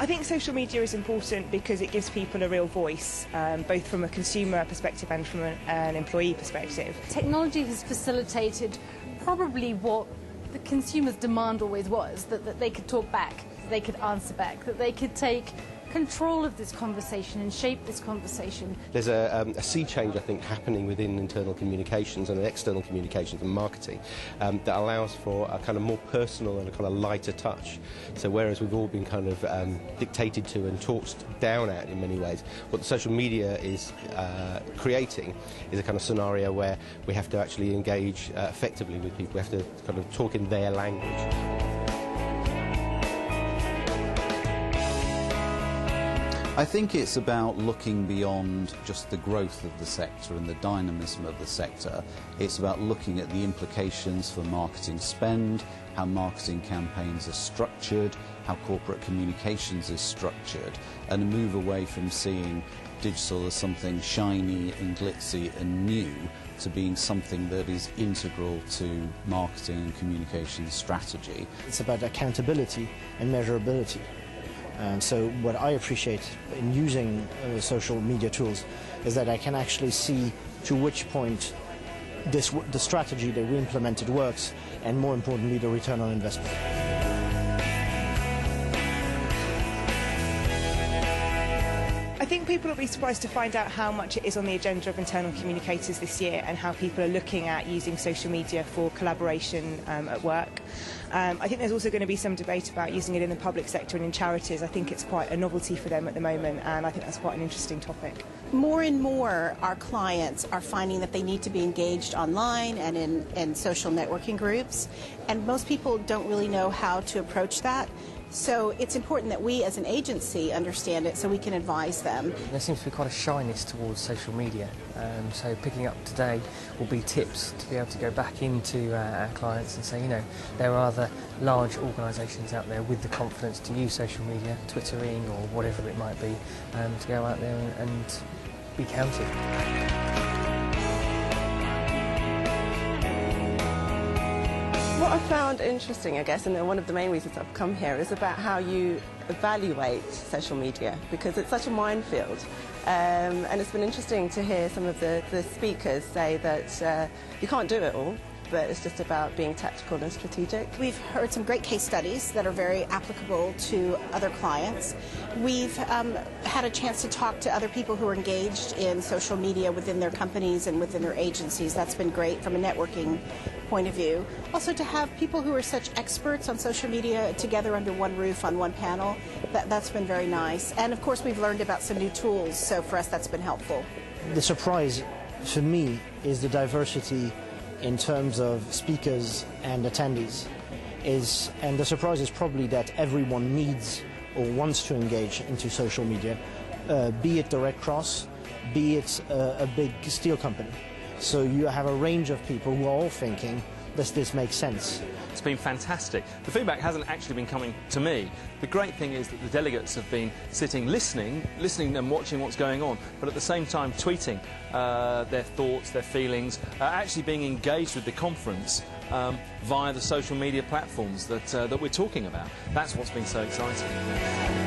I think social media is important because it gives people a real voice, both from a consumer perspective and from an employee perspective. Technology has facilitated probably what the consumer's demand always was, that they could talk back, that they could answer back, that they could take control of this conversation and shape this conversation. There's a sea change, I think, happening within internal communications and external communications and marketing that allows for a kind of more personal and a kind of lighter touch. So whereas we've all been kind of dictated to and talked down at in many ways, what the social media is creating is a kind of scenario where we have to actually engage effectively with people. We have to kind of talk in their language. I think it's about looking beyond just the growth of the sector and the dynamism of the sector. It's about looking at the implications for marketing spend, how marketing campaigns are structured, how corporate communications is structured, and a move away from seeing digital as something shiny and glitzy and new to being something that is integral to marketing and communications strategy. It's about accountability and measurability. And so what I appreciate in using social media tools is that I can actually see to which point the strategy that we implemented works, and more importantly, the return on investment. I think people will be surprised to find out how much it is on the agenda of internal communicators this year and how people are looking at using social media for collaboration at work. I think there's also going to be some debate about using it in the public sector and in charities. I think it's quite a novelty for them at the moment, and I think that's quite an interesting topic. More and more our clients are finding that they need to be engaged online and in social networking groups, and most people don't really know how to approach that. So it's important that we as an agency understand it so we can advise them. There seems to be quite a shyness towards social media, so picking up today will be tips to be able to go back into our clients and say, you know, there are other large organisations out there with the confidence to use social media, Twittering or whatever it might be, to go out there and be counted. What I found interesting, I guess, and one of the main reasons I've come here, is about how you evaluate social media, because it's such a minefield. And it's been interesting to hear some of the speakers say that you can't do it all, but it's just about being tactical and strategic. We've heard some great case studies that are very applicable to other clients. We've had a chance to talk to other people who are engaged in social media within their companies and within their agencies. That's been great from a networking point of view. Also to have people who are such experts on social media together under one roof on one panel, that's been very nice. And of course we've learned about some new tools, so for us that's been helpful. The surprise for me is the diversity in terms of speakers and attendees, and the surprise is probably that everyone needs or wants to engage into social media, be it the Red Cross, be it a big steel company. So you have a range of people who are all thinking, does this make sense? It's been fantastic. The feedback hasn't actually been coming to me. The great thing is that the delegates have been sitting, listening and watching what's going on, but at the same time tweeting their thoughts, their feelings, actually being engaged with the conference via the social media platforms that we're talking about. That's what's been so exciting.